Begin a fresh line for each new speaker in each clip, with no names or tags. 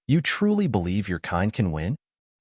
You truly believe your kind can win?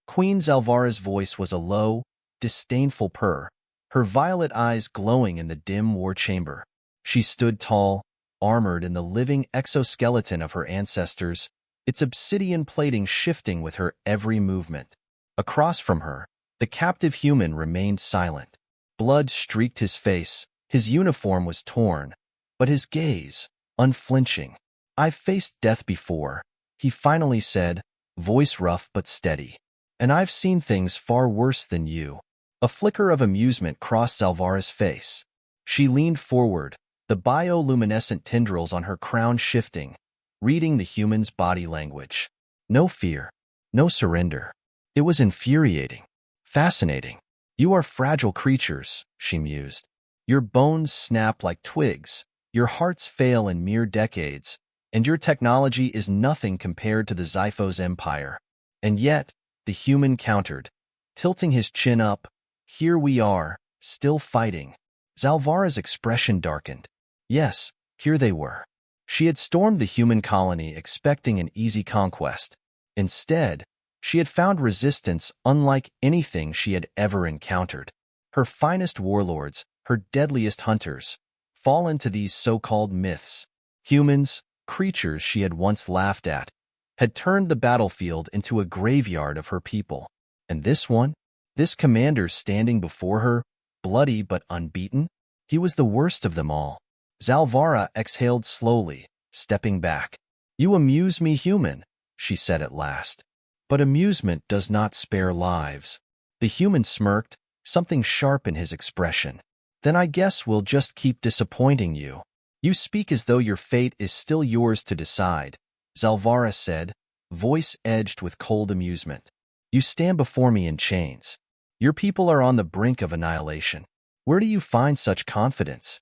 Queen Xal'Vara's voice was a low, disdainful purr, her violet eyes glowing in the dim war chamber. She stood tall, armored in the living exoskeleton of her ancestors, its obsidian plating shifting with her every movement. Across from her, the captive human remained silent. Blood streaked his face, his uniform was torn, but his gaze, unflinching. "I've faced death before," he finally said, voice rough but steady. "And I've seen things far worse than you." A flicker of amusement crossed Xal'Vara's face. She leaned forward, the bioluminescent tendrils on her crown shifting, reading the human's body language. No fear, no surrender. It was infuriating, fascinating. "You are fragile creatures," she mused. "Your bones snap like twigs, your hearts fail in mere decades, and your technology is nothing compared to the Xyphos Empire." And yet, the human countered, tilting his chin up, "Here we are, still fighting." Xal'Vara's expression darkened. Yes, here they were. She had stormed the human colony expecting an easy conquest. Instead, she had found resistance unlike anything she had ever encountered. Her finest warlords, her deadliest hunters, fallen to these so-called myths. Humans, creatures she had once laughed at, had turned the battlefield into a graveyard of her people. And this one? This commander standing before her, bloody but unbeaten? He was the worst of them all. Xal'Vara exhaled slowly, stepping back. "You amuse me, human," she said at last. "But amusement does not spare lives." The human smirked, something sharp in his expression. "Then I guess we'll just keep disappointing you. You speak as though your fate is still yours to decide," Xal'Vara said, voice edged with cold amusement. "You stand before me in chains. Your people are on the brink of annihilation. Where do you find such confidence?"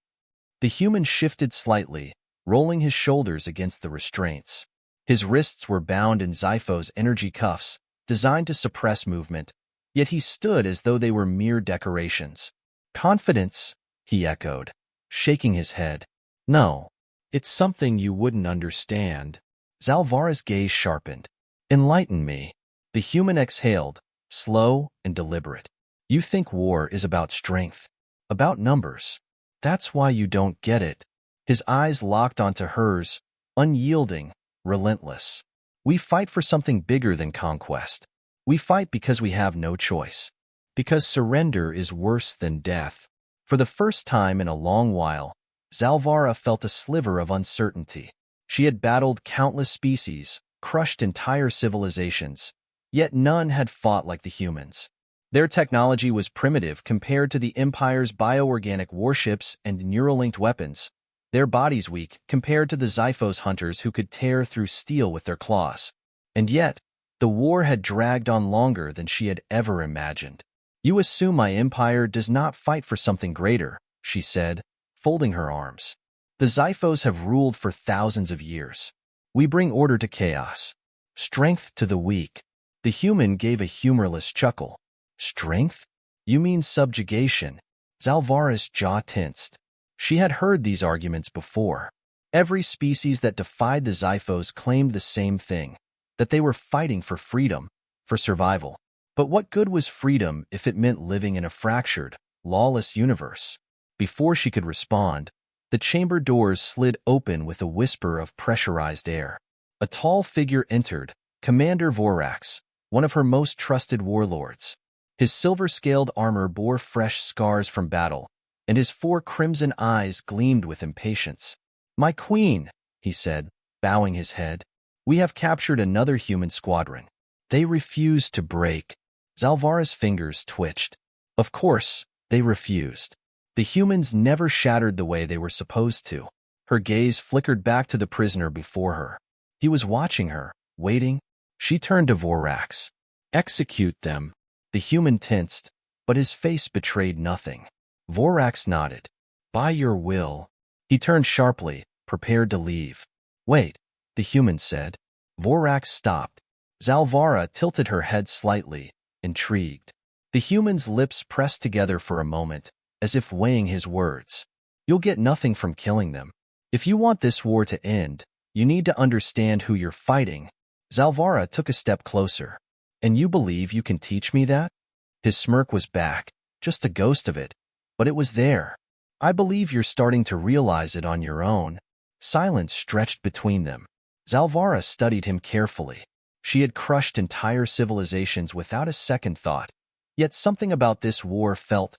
The human shifted slightly, rolling his shoulders against the restraints. His wrists were bound in Xyphos energy cuffs, designed to suppress movement, yet he stood as though they were mere decorations. "Confidence?" he echoed, shaking his head. "No, it's something you wouldn't understand." Xal'Vara's gaze sharpened. "Enlighten me." The human exhaled, slow and deliberate. "You think war is about strength, about numbers. That's why you don't get it." His eyes locked onto hers, unyielding, relentless. "We fight for something bigger than conquest. We fight because we have no choice. Because surrender is worse than death." For the first time in a long while, Xal'Vara felt a sliver of uncertainty. She had battled countless species, crushed entire civilizations, yet none had fought like the humans. Their technology was primitive compared to the Empire's bioorganic warships and neural-linked weapons, their bodies weak compared to the Xyphos hunters who could tear through steel with their claws. And yet, the war had dragged on longer than she had ever imagined. "You assume my empire does not fight for something greater," she said, folding her arms. "The Xyphos have ruled for thousands of years. We bring order to chaos, strength to the weak." The human gave a humorless chuckle. "Strength? You mean subjugation?" Xal'Vara's jaw tensed. She had heard these arguments before. Every species that defied the Xyphos claimed the same thing, that they were fighting for freedom, for survival. But what good was freedom if it meant living in a fractured, lawless universe? Before she could respond, the chamber doors slid open with a whisper of pressurized air. A tall figure entered, Commander Vorax, one of her most trusted warlords. His silver-scaled armor bore fresh scars from battle, and his 4 crimson eyes gleamed with impatience. "My queen," he said, bowing his head, "we have captured another human squadron. They refuse to break." Xal'Vara's fingers twitched. Of course, they refused. The humans never shattered the way they were supposed to. Her gaze flickered back to the prisoner before her. He was watching her, waiting. She turned to Vorax. "Execute them." The human tensed, but his face betrayed nothing. Vorax nodded. "By your will." He turned sharply, prepared to leave. "Wait," the human said. Vorax stopped. Xal'Vara tilted her head slightly, intrigued. The human's lips pressed together for a moment, as if weighing his words. "You'll get nothing from killing them. If you want this war to end, you need to understand who you're fighting." Xal'Vara took a step closer. And you believe you can teach me that? His smirk was back, just a ghost of it, but it was there. I believe you're starting to realize it on your own. Silence stretched between them. Xal'Vara studied him carefully. She had crushed entire civilizations without a second thought, yet something about this war felt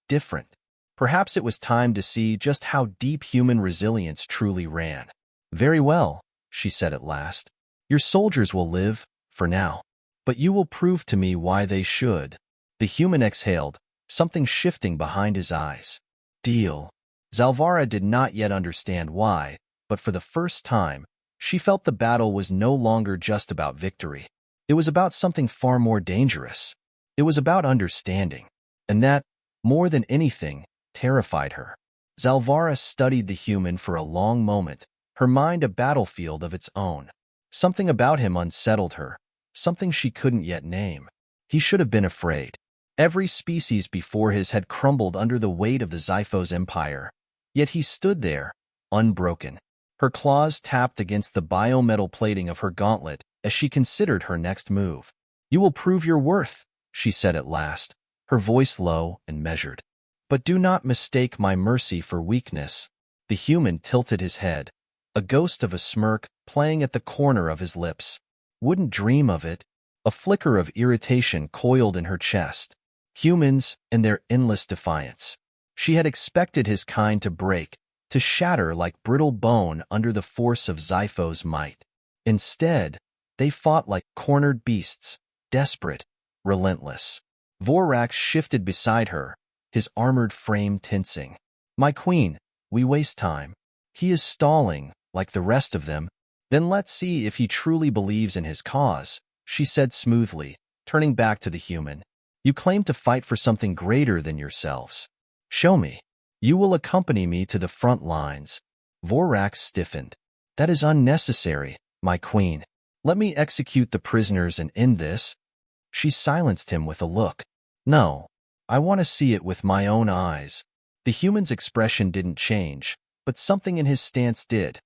different. Perhaps it was time to see just how deep human resilience truly ran. Very well, she said at last. Your soldiers will live, for now. But you will prove to me why they should. The human exhaled, something shifting behind his eyes. Deal. Xal'Vara did not yet understand why, but for the first time, she felt the battle was no longer just about victory. It was about something far more dangerous. It was about understanding. And that, more than anything, terrified her. Xal'Vara studied the human for a long moment, her mind a battlefield of its own. Something about him unsettled her, something she couldn't yet name. He should have been afraid. Every species before his had crumbled under the weight of the Xyphos Empire, yet he stood there, unbroken. Her claws tapped against the biometal plating of her gauntlet as she considered her next move. You will prove your worth, she said at last, her voice low and measured. But do not mistake my mercy for weakness. The human tilted his head, a ghost of a smirk playing at the corner of his lips. Wouldn't dream of it. A flicker of irritation coiled in her chest. Humans and their endless defiance. She had expected his kind to break, to shatter like brittle bone under the force of Xyphos' might. Instead, they fought like cornered beasts, desperate, relentless. Vorax shifted beside her, his armored frame tensing. My queen, we waste time. He is stalling, like the rest of them. Then let's see if he truly believes in his cause, she said smoothly, turning back to the human. You claim to fight for something greater than yourselves. Show me. You will accompany me to the front lines. Vorax stiffened. That is unnecessary, my queen. Let me execute the prisoners and end this. She silenced him with a look. No, I want to see it with my own eyes. The human's expression didn't change, but something in his stance did.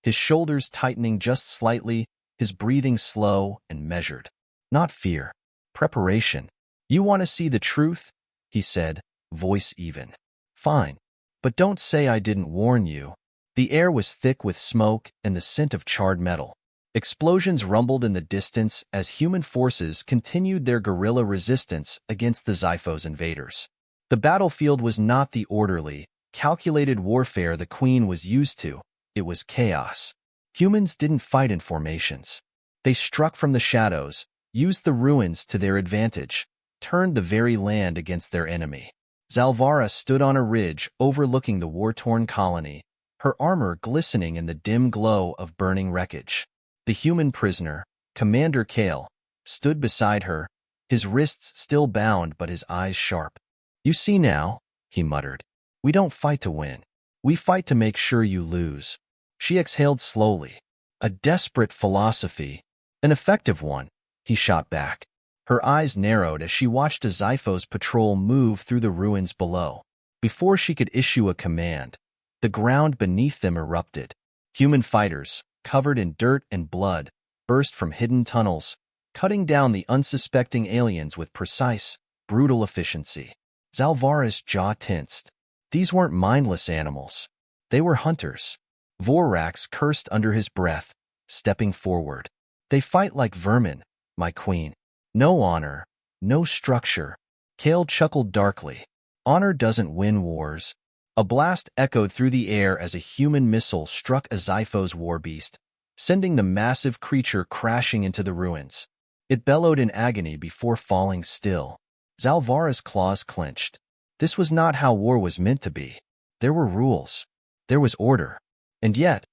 His shoulders tightening just slightly, his breathing slow and measured. Not fear. Preparation. You want to see the truth? He said, voice even. Fine. But don't say I didn't warn you. The air was thick with smoke and the scent of charred metal. Explosions rumbled in the distance as human forces continued their guerrilla resistance against the Xyphos invaders. The battlefield was not the orderly, calculated warfare the Queen was used to. It was chaos. Humans didn't fight in formations. They struck from the shadows, used the ruins to their advantage, turned the very land against their enemy. Xal'Vara stood on a ridge overlooking the war-torn colony, her armor glistening in the dim glow of burning wreckage. The human prisoner, Commander Kael, stood beside her, his wrists still bound but his eyes sharp. You see now, he muttered. We don't fight to win. We fight to make sure you lose. She exhaled slowly. A desperate philosophy. An effective one, he shot back. Her eyes narrowed as she watched a Xyphos patrol move through the ruins below. Before she could issue a command, the ground beneath them erupted. Human fighters, covered in dirt and blood, burst from hidden tunnels, cutting down the unsuspecting aliens with precise, brutal efficiency. Xal'Vara's jaw tensed. These weren't mindless animals. They were hunters. Vorax cursed under his breath, stepping forward. They fight like vermin, my queen. No honor, no structure. Kael chuckled darkly. Honor doesn't win wars. A blast echoed through the air as a human missile struck a Xyphos warbeast, sending the massive creature crashing into the ruins. It bellowed in agony before falling still. Xal'Vara's claws clenched. This was not how war was meant to be. There were rules. There was order. And yet,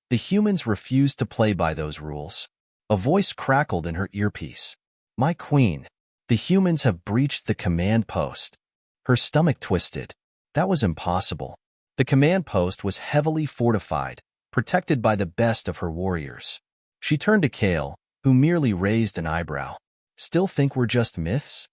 the humans refused to play by those rules. A voice crackled in her earpiece. My queen, the humans have breached the command post. Her stomach twisted. That was impossible. The command post was heavily fortified, protected by the best of her warriors. She turned to Kael, who merely raised an eyebrow. Still think we're just myths?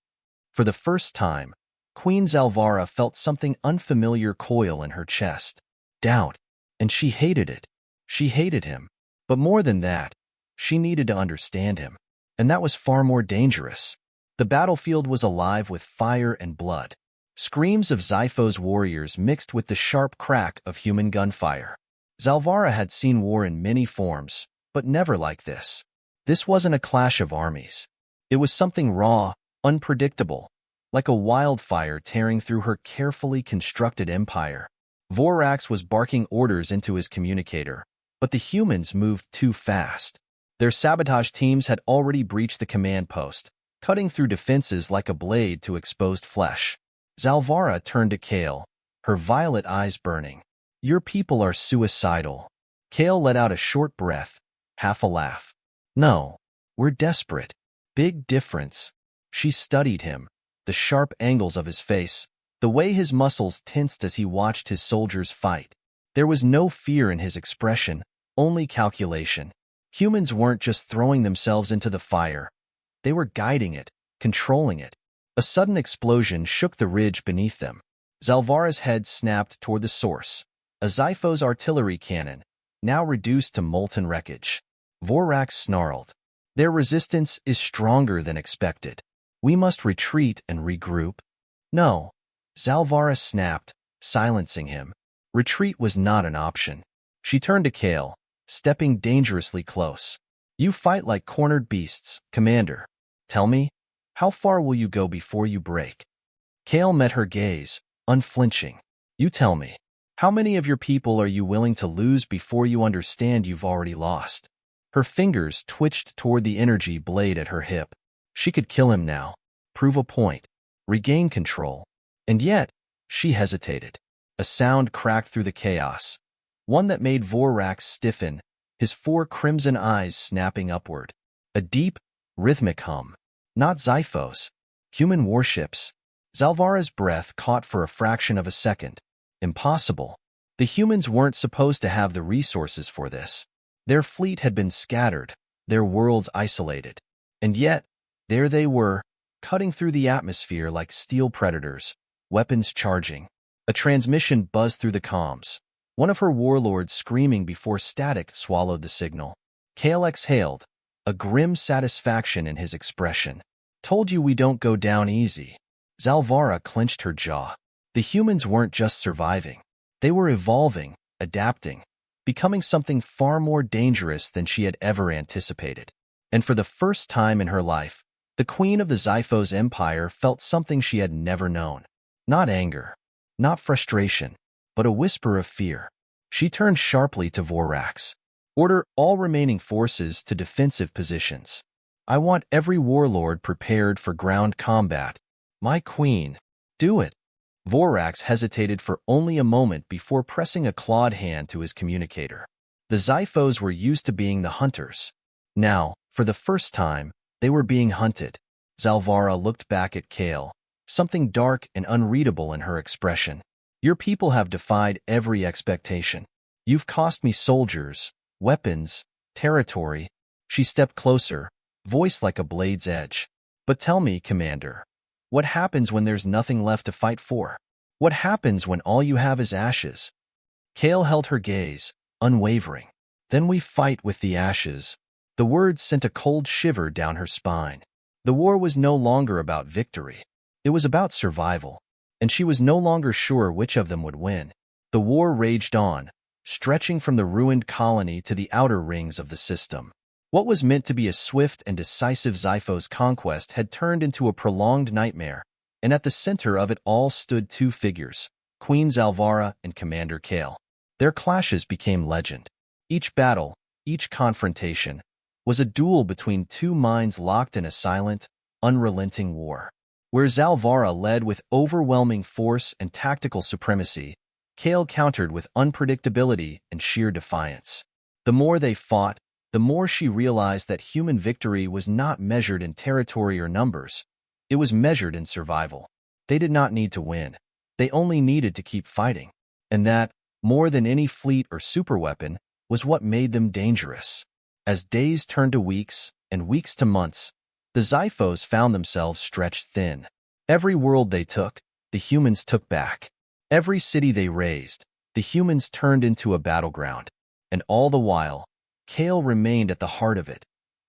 For the first time, Queen Xal'Vara felt something unfamiliar coil in her chest. Doubt. And she hated it. She hated him. But more than that, She needed to understand him. And that was far more dangerous. The battlefield was alive with fire and blood. Screams of Xyphos warriors mixed with the sharp crack of human gunfire. Xal'Vara had seen war in many forms, but never like this. This wasn't a clash of armies. It was something raw, unpredictable, like a wildfire tearing through her carefully constructed empire. Vorax was barking orders into his communicator, but the humans moved too fast. Their sabotage teams had already breached the command post, cutting through defenses like a blade to exposed flesh. Xal'Vara turned to Kael, her violet eyes burning. "Your people are suicidal." Kael let out a short breath, half a laugh. "No, we're desperate." Big difference. She studied him, the sharp angles of his face, the way his muscles tensed as he watched his soldiers fight. There was no fear in his expression, only calculation. Humans weren't just throwing themselves into the fire. They were guiding it, controlling it. A sudden explosion shook the ridge beneath them. Xal'Vara's head snapped toward the source, a Xyphos artillery cannon, now reduced to molten wreckage. Vorax snarled. "Their resistance is stronger than expected. We must retreat and regroup." "No," Xal'Vara snapped, silencing him. Retreat was not an option. She turned to Kael, stepping dangerously close. "You fight like cornered beasts, Commander. Tell me, how far will you go before you break?" Kael met her gaze, unflinching. "You tell me, how many of your people are you willing to lose before you understand you've already lost?" Her fingers twitched toward the energy blade at her hip. She could kill him now, prove a point, regain control. And yet, she hesitated. A sound cracked through the chaos, one that made Vorax stiffen, his 4 crimson eyes snapping upward. A deep, rhythmic hum. Not Xyphos. Human warships. Xal'Vara's breath caught for a fraction of a second. Impossible. The humans weren't supposed to have the resources for this. Their fleet had been scattered, their worlds isolated. And yet, there they were, cutting through the atmosphere like steel predators, weapons charging. A transmission buzzed through the comms, one of her warlords screaming before static swallowed the signal. Kael exhaled, a grim satisfaction in his expression. "Told you we don't go down easy." Xal'Vara clenched her jaw. The humans weren't just surviving. They were evolving, adapting, becoming something far more dangerous than she had ever anticipated. And for the first time in her life, the Queen of the Xyphos Empire felt something she had never known. Not anger, not frustration, but a whisper of fear. She turned sharply to Vorax. "Order all remaining forces to defensive positions. I want every warlord prepared for ground combat." "My queen." "Do it." Vorax hesitated for only a moment before pressing a clawed hand to his communicator. The Xyphos were used to being the hunters. Now, for the first time, they were being hunted. Xal'Vara looked back at Kael, something dark and unreadable in her expression. "Your people have defied every expectation. You've cost me soldiers, weapons, territory." She stepped closer, voice like a blade's edge. "But tell me, Commander, what happens when there's nothing left to fight for? What happens when all you have is ashes?" Kael held her gaze, unwavering. "Then we fight with the ashes." The words sent a cold shiver down her spine. The war was no longer about victory. It was about survival, and she was no longer sure which of them would win. The war raged on, stretching from the ruined colony to the outer rings of the system. What was meant to be a swift and decisive Xyphos conquest had turned into a prolonged nightmare, and at the center of it all stood 2 figures, Queen Xal'Vara and Commander Kael. Their clashes became legend. Each battle, each confrontation, was a duel between 2 minds locked in a silent, unrelenting war. Where Xal'Vara led with overwhelming force and tactical supremacy, Kael countered with unpredictability and sheer defiance. The more they fought, the more she realized that human victory was not measured in territory or numbers. It was measured in survival. They did not need to win. They only needed to keep fighting. And that, more than any fleet or superweapon, was what made them dangerous. As days turned to weeks, and weeks to months, the Xyphos found themselves stretched thin. Every world they took, the humans took back. Every city they razed, the humans turned into a battleground. And all the while, Kael remained at the heart of it,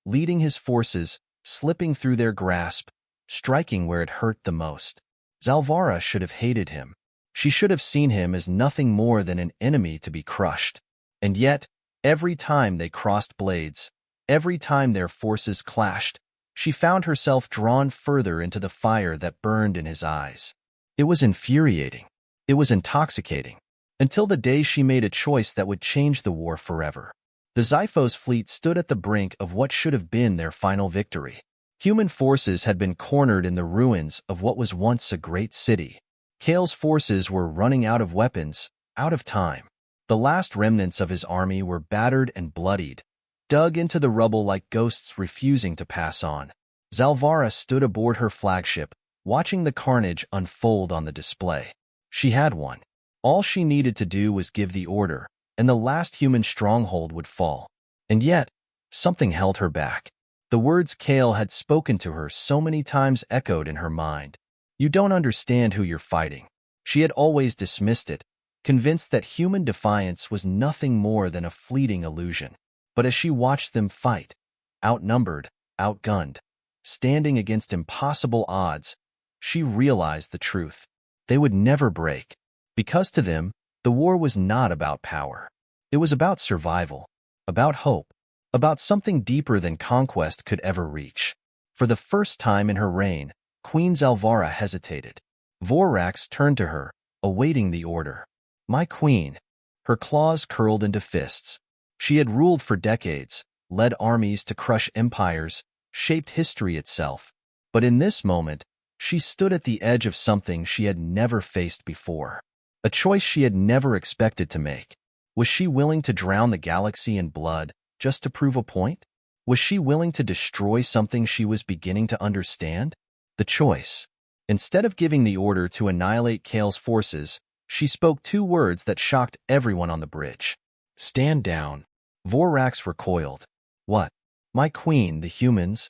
leading his forces, slipping through their grasp, striking where it hurt the most. Xal'Vara should have hated him. She should have seen him as nothing more than an enemy to be crushed. And yet, every time they crossed blades, every time their forces clashed, she found herself drawn further into the fire that burned in his eyes. It was infuriating. It was intoxicating. Until the day she made a choice that would change the war forever. The Xyphos fleet stood at the brink of what should have been their final victory. Human forces had been cornered in the ruins of what was once a great city. Kael's forces were running out of weapons, out of time. The last remnants of his army were battered and bloodied, dug into the rubble like ghosts refusing to pass on. Xal'Vara stood aboard her flagship, watching the carnage unfold on the display. She had won. All she needed to do was give the order, and the last human stronghold would fall. And yet, something held her back. The words Kael had spoken to her so many times echoed in her mind. You don't understand who you're fighting. She had always dismissed it, convinced that human defiance was nothing more than a fleeting illusion. But as she watched them fight, outnumbered, outgunned, standing against impossible odds, she realized the truth. They would never break. Because to them, the war was not about power. It was about survival, about hope, about something deeper than conquest could ever reach. For the first time in her reign, Queen Xal'Vara hesitated. Vorax turned to her, awaiting the order. My queen. Her claws curled into fists. She had ruled for decades, led armies to crush empires, shaped history itself. But in this moment, she stood at the edge of something she had never faced before. A choice she had never expected to make. Was she willing to drown the galaxy in blood just to prove a point? Was she willing to destroy something she was beginning to understand? The choice. Instead of giving the order to annihilate Kael's forces, she spoke two words that shocked everyone on the bridge. Stand down. Vorax recoiled. What? My queen, the humans,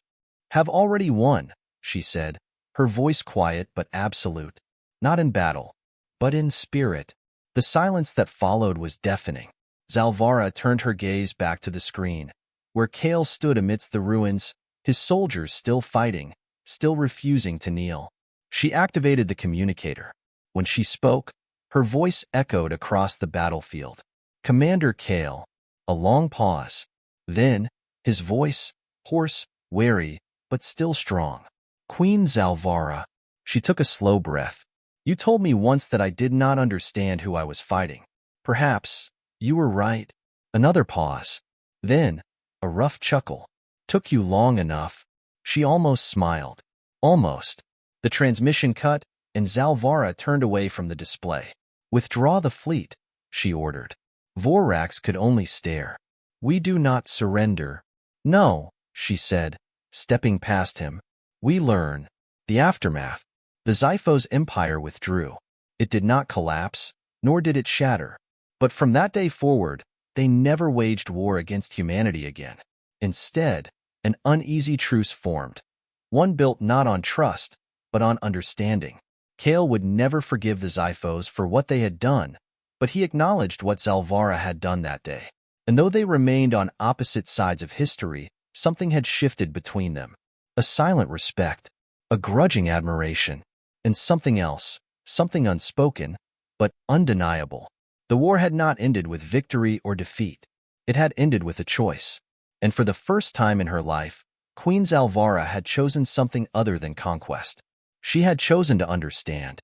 have already won, she said, her voice quiet but absolute. Not in battle, but in spirit. The silence that followed was deafening. Xal'Vara turned her gaze back to the screen, where Kael stood amidst the ruins, his soldiers still fighting, still refusing to kneel. She activated the communicator. When she spoke, her voice echoed across the battlefield. Commander Kael. A long pause. Then, his voice, hoarse, wary, but still strong. Queen Xal'Vara. She took a slow breath. You told me once that I did not understand who I was fighting. Perhaps, you were right. Another pause. Then, a rough chuckle. Took you long enough. She almost smiled. Almost. The transmission cut, and Xal'Vara turned away from the display. Withdraw the fleet, she ordered. Vorax could only stare. We do not surrender. No, she said, stepping past him. We learn. The aftermath. The Xyphos Empire withdrew. It did not collapse, nor did it shatter. But from that day forward, they never waged war against humanity again. Instead, an uneasy truce formed. One built not on trust, but on understanding. Kael would never forgive the Xyphos for what they had done, but he acknowledged what Xal'Vara had done that day. And though they remained on opposite sides of history, something had shifted between them. A silent respect, a grudging admiration, and something else, something unspoken, but undeniable. The war had not ended with victory or defeat. It had ended with a choice. And for the first time in her life, Queen Xal'Vara had chosen something other than conquest. She had chosen to understand.